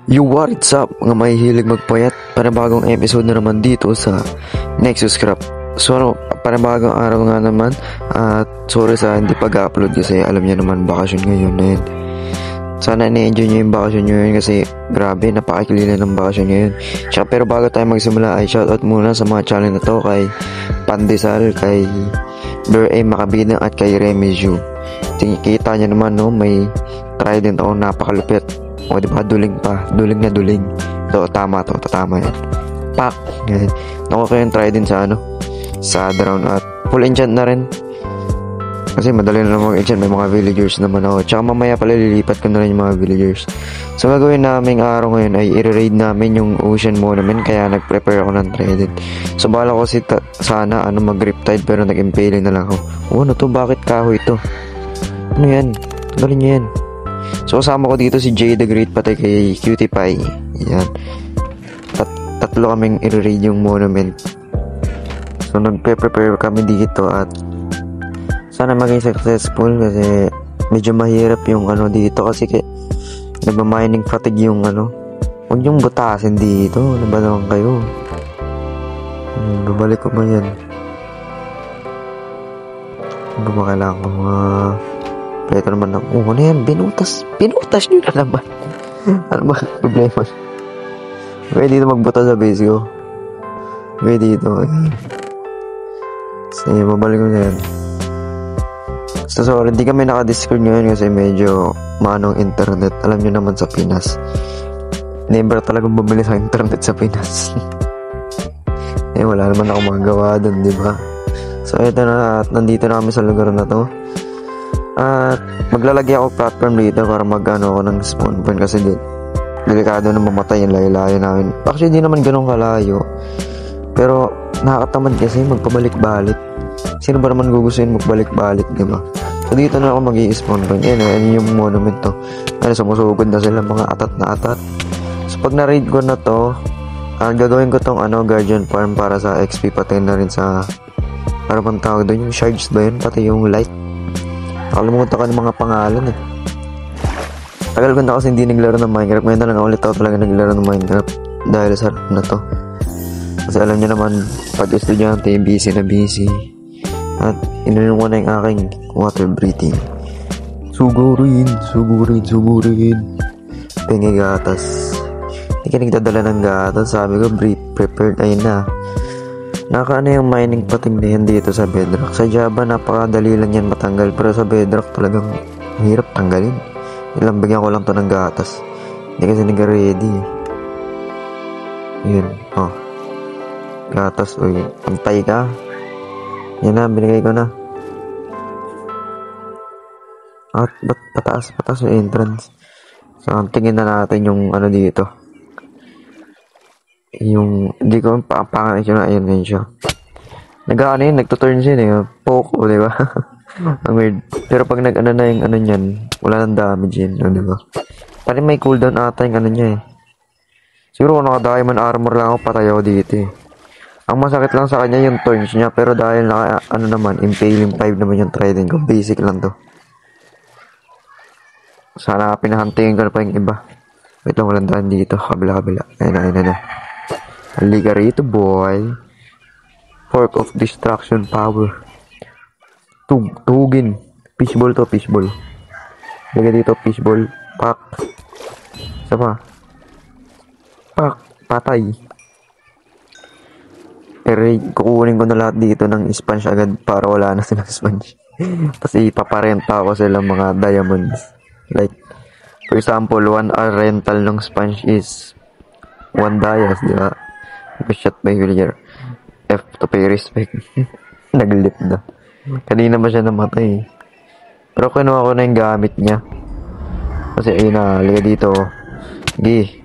What's up mga mahihilig magpayat? Panibagong episode na naman dito sa Nexus Crap. So panibagong araw nga naman. At sorry sa hindi pag-upload kasi alam niyo naman bakasyon ngayon na yun. Sana na-enjoy nyo yung bakasyon nyo yun kasi grabe, napakakilala ng bakasyon ngayon. Tsaka pero bago tayo magsimula ay shoutout muna sa mga channel na to kay Pandesal, kay Bear A. Makabidang at kay Remiju. Kita nyo naman no, may trident ako napakalupit. O diba, duling na duling. So tama yan. Pak! Ganyan. Nakuha ko yung trident sa sa drown at full enchant na rin. Kasi madali na mag-enchant, may mga villagers naman ako. Tsaka mamaya pala lilipat ko na rin yung mga villagers. So gagawin naming araw ngayon ay i-raid namin yung Ocean Monument, kaya nag-prepare ako ng trident. So bala ko sana mag-riptide pero nag-impaling na lang ako. Ano to? Bakit kahoy ito? Ano yan? Tanggalin nyo yan. So kasama ko dito si Jay the Great pati kay Cutie Pie. Yan. Tatlo kaming i-raid yung monument. So nagpe-prepare kami dito at sana maging successful kasi medyo mahirap yung dito kasi nagma-mining fatigue yung huwag yung butasin dito. Ano ba naman kayo? Babalik ko ba yan? Ano ba kailangan ko ito naman ako. Ano yan? Binutas nyo na naman. Ano ba problema? Pwede dito magbutas sa base ko. Pwede dito. Sige, mabalik ko na yan. So sorry, hindi kami naka-discord ngayon kasi medyo manong internet. Alam nyo naman sa Pinas. Never talagang bumili sa internet sa Pinas. Wala naman ako magagawa dun, diba? So ito na, at nandito na kami sa lugar na to. At maglalagay ako platform dito para ako ng spawn point kasi delikado na mamatay yung layo-layo namin. Actually di naman ganun kalayo, pero nakakatamad kasi magpabalik-balik. Sino ba naman gugustuhin magbalik-balik, diba? So dito na ako mag-i-spawn point. Yan yung monument to. Sumusugod na sila, mga atat na atat. So pag na-raid ko na to, gagawin ko tong guardian farm para sa XP, pati na rin sa para bang tawag doon, yung shards ba yun, pati yung light. Nakalimutan ka ng mga pangalan eh. Tagal ko na kasi hindi naglaro ng Minecraft. Ngayon na lang ulit ako talaga naglaro ng Minecraft dahil sa na to. Kasi alam niyo naman, pag estudyante, busy na busy. At ininom ko na yung aking water breathing. Sugurin. Pengi gatas. Hindi ka nagdadala ng gatas. Sabi ko, prepared. Ayun na. Nakaano yung mining pating na yan dito sa bedrock. Sa Java napakadali lang yan matanggal, pero sa bedrock talagang hirap tanggalin. Ilang bigyan ko lang to ng gatas. Hindi kasi nag-ready yun. Gatas. Uy, pantay ka. Yan na, binigay ko na. At ba't pataas yung entrance? So tingin na natin yung dito. Yung hindi ko papangalan siya na ayun ngayon siya. Nagtuturn siya Poco, di ba? Ang weird. Pero pag na yung niyan, wala nang damage yun, di ba? Parang may cooldown ata yung niya eh. Siguro kung naka-diamond armor lang ako, patay ako dito eh. Ang masakit lang sa kanya yung turns niya, pero dahil naka naman, impaling 5 naman yung trident ko, basic lang to. Sana pinahuntingin ko na pa yung iba. Wait lang, walang daan dito, kabila. Ayun na. Halika rito, boy. Fork of Destruction Power. Tugin. Fishball to, fishball. Lagay dito, fishball. Pak. Isa pa. Pak. Patay. Kukunin ko na lahat dito ng sponge agad para wala na silang sponge. Tapos ipaparenta ako silang mga diamonds. Like, for example, 1 hour rental ng sponge is 1 dias, di ba? Shot by villager. F to pay respect. Naglip na. Kanina ba siya namatay? Pero kinuha ko na yung gamit niya. Kasi ayun na, liga dito. Sige,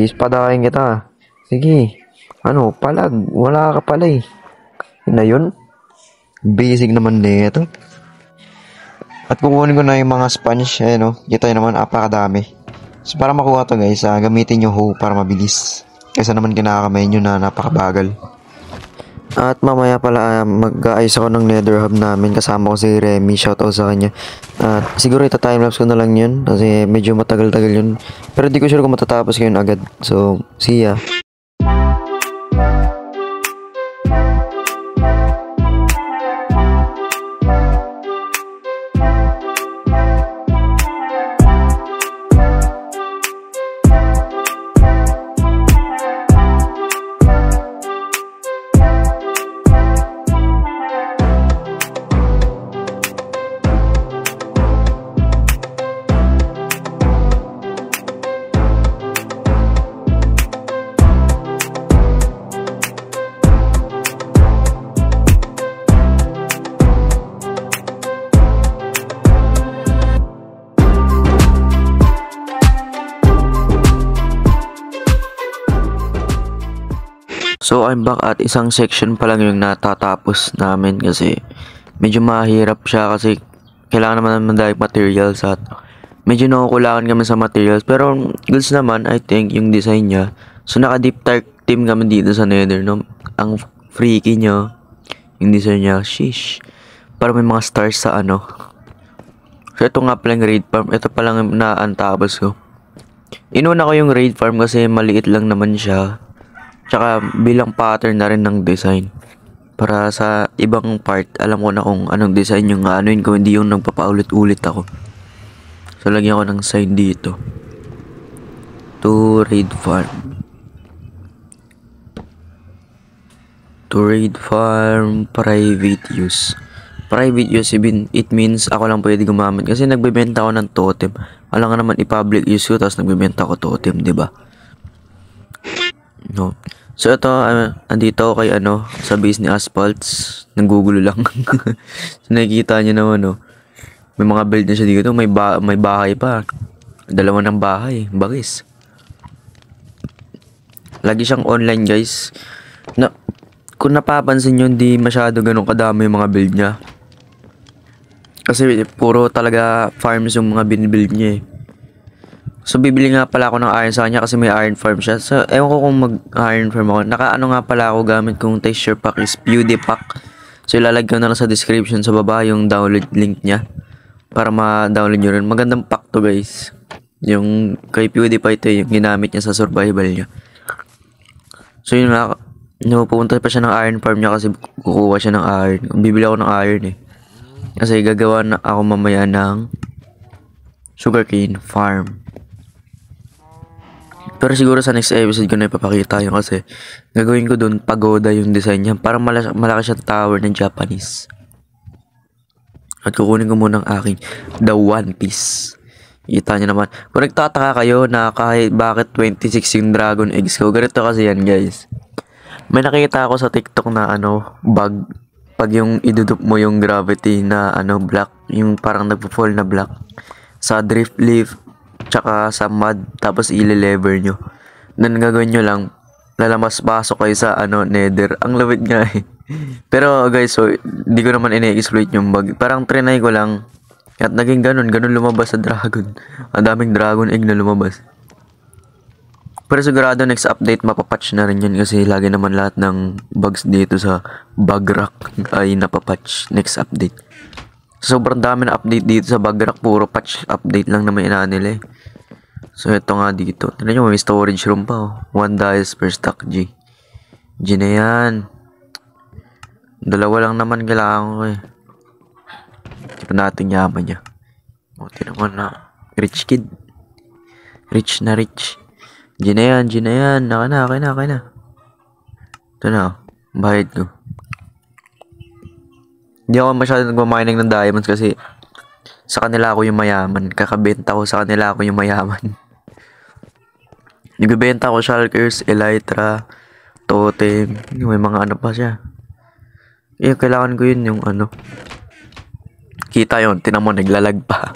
ispadahin kita. Sige. Palag. Wala ka pala eh. Yun na yun. Basic naman na ito. At kukunin ko na yung mga sponge. Kita naman, apakadami. So para makuha to guys, gamitin yung hoe para mabilis. Kaysa naman kinakamay nyo na napakabagal. At mamaya pala mag-aayos ako ng nether hub namin. Kasama ko si Remy. Shoutout sa kanya. At siguro ita-timelapse ko na lang yun. Kasi medyo matagal-tagal yun. Pero di ko sure kung matatapos ko yun agad. So, see ya. So I'm back at isang section pa lang yung natatapos namin kasi medyo mahirap siya kasi kailangan naman ng madaming materials at medyo nakukulangan kami sa materials pero goods naman I think yung design niya. So naka deep dark team kami dito sa Nether, no? Ang freaky niya yung design niya, sheesh. Para may mga stars sa ano. So ito nga pala yung raid farm, ito pa lang na-untapos ko. Inuna ko yung raid farm kasi maliit lang naman siya. Tsaka bilang pattern na rin ng design. Para sa ibang part, alam ko na kung anong design yung anuin ko, hindi yung nagpapaulit-ulit ako. So lagyan ko ng sign dito. To raid farm. To raid farm private use. Private use, it means ako lang pwede gumamit. Kasi nagbebenta ako ng totem. Alam nga naman i-public use ko, tapos nagbebenta ako totem, diba? No. So ito, andito ako kay sa base ni Asphalts. Nanggugulo lang. So nakikita niyo naman, no. May mga build na siya dito, may bahay pa. Dalawa ng bahay, bagis. Lagi siyang online, guys. Kung napapansin niyo, hindi masyado ganun kadami yung mga build niya. Kasi puro talaga farms yung mga binibuild niya eh. So, bibili nga pala ako ng iron sa kanya kasi may iron farm siya. So, ewan ko kung mag-iron farm ako. Naka-ano nga pala ako gamit kong texture pack is PewDiePack. So, ilalagay ko na lang sa description sa baba yung download link niya. Para ma-download nyo rin. Magandang pack to, guys. Yung kay PewDiePie ito yung ginamit niya sa survival niya. So, yun nga. Pupunta pa siya ng iron farm niya kasi kukuha siya ng iron. Bibili ako ng iron eh. Kasi gagawa na ako mamaya ng sugarcane farm. Pero siguro sa next episode ko na ipapakita yun kasi gagawin ko dun pagoda yung design niya. Parang malaki siyang tower ng Japanese. At kukunin ko muna ang aking The One Piece. Kita nyo naman. Kung nagtataka kayo na kahit bakit 26 yung dragon eggs ko, ganito kasi yan, guys. May nakita ako sa TikTok na bug. Pag yung idudup mo yung gravity na block, yung parang nagpo-fall na block sa drift leaf tsaka sa mud, tapos ile-lever nyo. Then gagawin nyo lang, lalamas-pasok kayo sa nether. Ang lawit nga eh. Pero guys, so di ko naman ine-exploit yung bug. Parang trinay ko lang at naging ganun lumabas sa dragon. Ang daming dragon egg na lumabas. Pero sigurado next update mapapatch na rin yun kasi lagi naman lahat ng bugs dito sa Bugrock ay napapatch next update. Sobrang dami na update dito sa Bugrock, puro patch update lang naman ina nila eh. So ito nga dito, tignan nyo may storage room pa oh. 1 dice per stack G. G na yan. Dalawa lang naman kailangan ko eh. Tipo natin yaman niya. O tinaman na rich kid. Rich na rich. G na yan, G na yan. Naka na. Ito na, bayad ko. Hindi ako masyado nagmamining ng diamonds kasi sa kanila ako yung mayaman. Kakabenta ko sa kanila ako yung mayaman. Nagbebenta ko shulkers, elytra, totem. May mga pa siya. Kailangan ko yun yung Kita yun, tinan mo naglalag pa.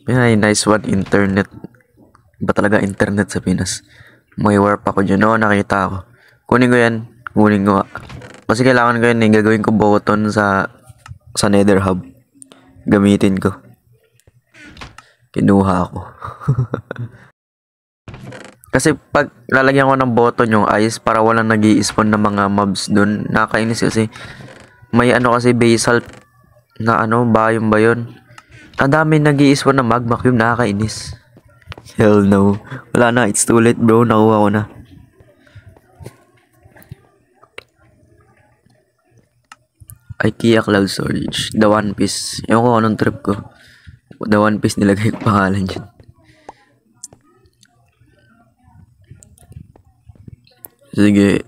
Ay, nice one, internet. Ba talaga internet sa Pinas? May warp ako dyan. Oo, nakita ako. Kunin ko yan. Kunin ko. Kasi kailangan ko yun. Gagawin ko button sa nether hub. Gamitin ko. Kinuha ako. Kasi pag lalagyan ko ng button yung ice para walang nag-i-spawn na mga mobs dun, nakakainis kasi may ano kasi basalt na ano, biome ba yun? Ang dami nag-i-spawn na magma cube, nakakainis. Hell no. Wala na, it's too late bro, nakuha ko na. IKEA Cloud Storage, The One Piece. Ewan ko anong trip ko. The One Piece nilagay ko pangalan dyan. Sige,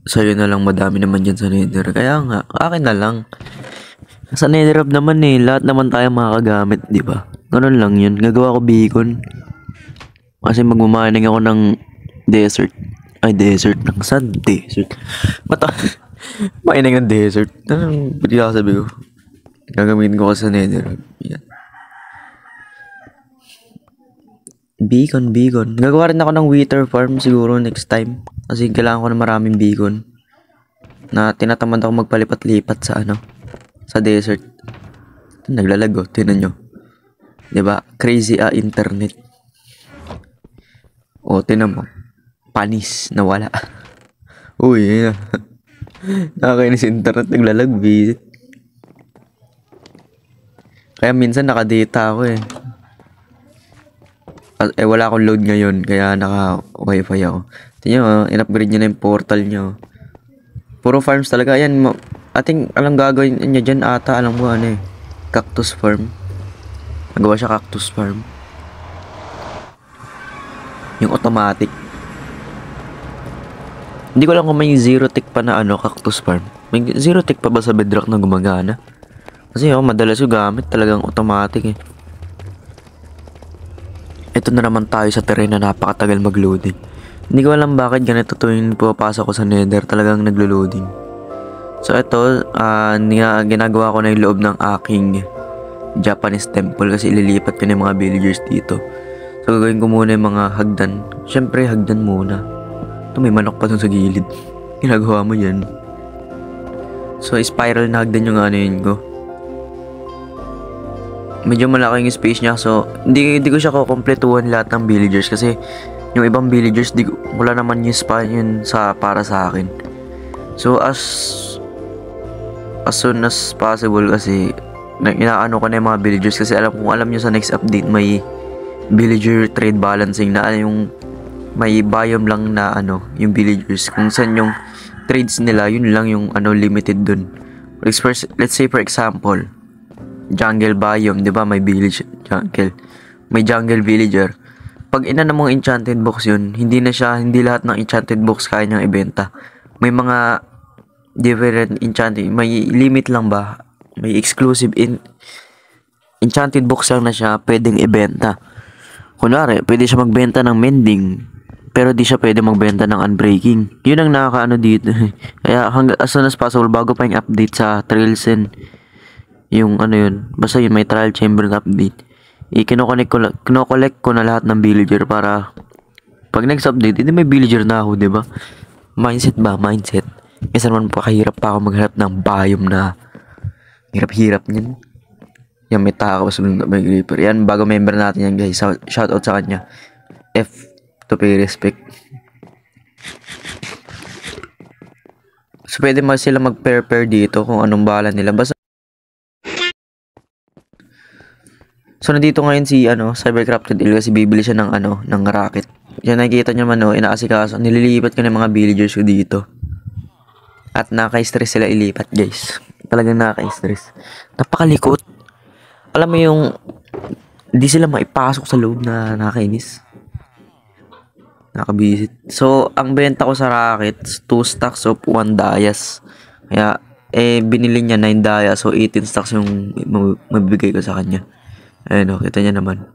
sa'yo na lang, madami naman dyan sa Nether. Kaya nga, akin na lang. Sa Nether Hub naman lahat naman tayo makakagamit, di ba? Ganun lang yun. Gagawa ko beacon. Kasi magmamaning ako ng desert. Ay, desert ng sand. Desert. Mata. Mining ng desert. Anong sabi ko? Gagamitin ko kasi sa Nether Hub. Yan. Beacon. Gagawa rin ako ng wither farm siguro next time. Kasi kailangan ko na maraming beacon. Na tinatamad ako magpalipat-lipat sa ano. Sa desert. Naglalag oh. Tinan nyo. Diba? Crazy internet. O, tinan mo. Panis. Nawala. Uy, yun na. Nakakainis internet. Naglalag. Visit. Kaya minsan nakadata ako eh. Wala akong load ngayon. Kaya naka-wifi ako. Tingnan mo, in-upgrade nyo na yung portal nyo. Puro farms talaga. Yan, ating alam gagawin nyo dyan ata. Alam mo ano eh. Cactus farm. Nagawa siya cactus farm. Yung automatic. Hindi ko lang kung may zero tick pa na ano, cactus farm. May zero tick pa ba sa bedrock na gumagana? Kasi madalas yung gamit talagang automatic eh. Ito na naman tayo sa terrain na napakatagal mag-loading. Hindi ko alam bakit ganito tuwing pupapasok ko sa nether talagang naglo-loading. So ito, ginagawa ko na yung loob ng aking Japanese temple kasi ililipat ko na yung mga villagers dito. So gagawin ko muna yung mga hagdan. Syempre hagdan muna. Ito may manok pa dun sa gilid. Ginagawa mo yan. So spiral na hagdan yung ano yun ko. Medyo malaki yung space niya, so hindi ko siya kukompletuhan lahat ng villagers kasi yung ibang villagers wala naman yung spot yun para sa akin. So as soon as possible kasi inaano ko na yung mga villagers kasi alam nyo sa next update may villager trade balancing na yung may biome lang na ano yung villagers kung saan yung trades nila yun lang yung ano limited dun. Let's say for example jungle biome, 'di ba? May village jungle. May jungle villager. Pag inana mong enchanted box 'yun, hindi lahat ng enchanted box kaya niyang ibenta. May mga different enchanted, may limit lang ba? May exclusive enchanted box lang na siya pwedeng ibenta. Kunwari, pwede siya magbenta ng mending, pero di siya pwede magbenta ng unbreaking. 'Yun ang nakakaano dito. Kaya as soon as possible bago pa yung update sa Trails and yung ano yun, basta yun may trial chamber update. Kino-collect ko na lahat ng villager para pag next update, hindi may villager na ako, 'di ba? Mindset. Kasi naman pakahirap pa ako maghanap ng biome na hirap-hirap niyan. Yan may tao sa may creeper. Yan bago member natin yan, guys. Shout out sa kanya. F to pay respect. So pwede sila mag-pair dito kung anong bala nila. Basta so nandito ngayon si Cybercrafted Il kasi bibili siya ng rocket. Yan nakikita niyo man inaasikaso. Nililipat ko ng mga villagers ko dito. At naka-stress sila ilipat, guys. Talagang naka-stress. Napakalikot. Alam mo yung hindi sila maipasok sa loob na nakakainis. Nakabisit. So ang benta ko sa rockets 2 stacks of 1 dayas. Kaya binili niya 9 dayas, so 18 stacks yung mabibigay ko sa kanya. Ayun kita niya naman.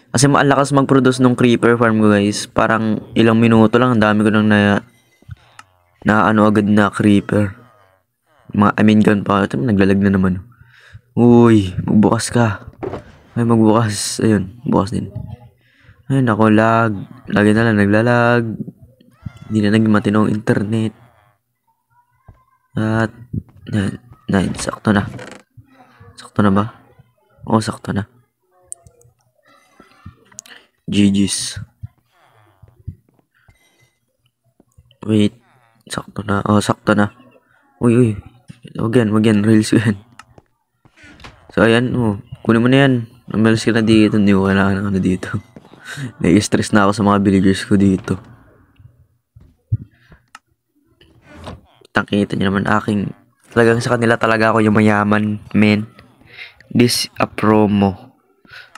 Kasi maalakas mag-produce nung creeper farm ko, guys. Parang ilang minuto lang, ang dami ko nang na agad na creeper. Gun pa. Naglalag na naman. Uy, magbukas ka. Ay, magbukas. Ayun, bukas din. Ayun, ako lag. Lagi na lang naglalag. Hindi na naging matinong internet. At, yan, sakto na. Sakto na ba? Oo, sakto na. GG's. Wait. Sakto na. Oh, sakto na. Uy. Wag yan. Reels yan. So, ayan. Oh, kunin mo na yan. Umalis ka na dito. Hindi ko kailangan ano dito. Nai-stress na ako sa mga villagers ko dito. Tangkita nyo naman aking... Talagang sa kanila talaga ako yung mayaman, men. This a promo.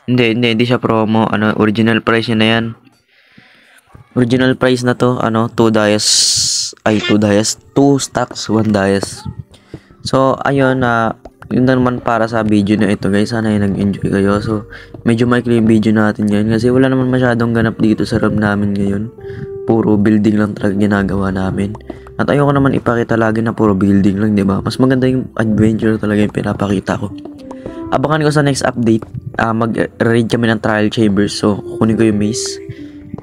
Hindi siya promo. Ano, original price na yan. Original price na to, 2 dias. 2 stacks, 1 dias. So, ayun yun na naman para sa video na ito, guys. Sana ay nag-enjoy kayo. So, medyo maikli yung video natin ngayon kasi wala naman masyadong ganap dito sa RAM namin ngayon. Puro building lang talaga ginagawa namin. At ayoko naman ipakita lagi na puro building lang, di ba? Mas maganda yung adventure talaga yung pinapakita ko. Abangan ko sa next update. Mag-raid kami ng trial chambers. So, kukunin ko yung maze.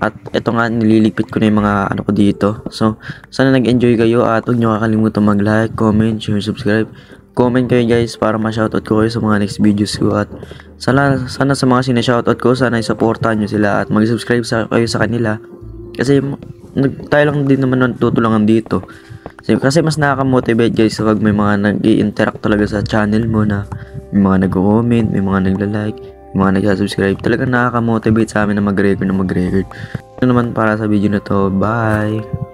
At ito nga, nililigpit ko na yung mga ano ko dito. So, sana nag-enjoy kayo at huwag nyo kakalimutan mag-like, comment, share, subscribe. Comment kayo guys para ma-shoutout ko kayo sa mga next videos ko. At sana sa mga sinashoutout ko, sana i-supportan nyo sila at mag-subscribe kayo sa kanila. Kasi tayo lang din naman tutulungan dito. Kasi mas nakaka-motivate guys kapag may mga nag-i-interact talaga sa channel mo na may mga nag-comment, may mga nagla-like, may mga nag-subscribe. Talagang nakaka-motivate sa amin na mag-record. Ito naman para sa video na to. Bye!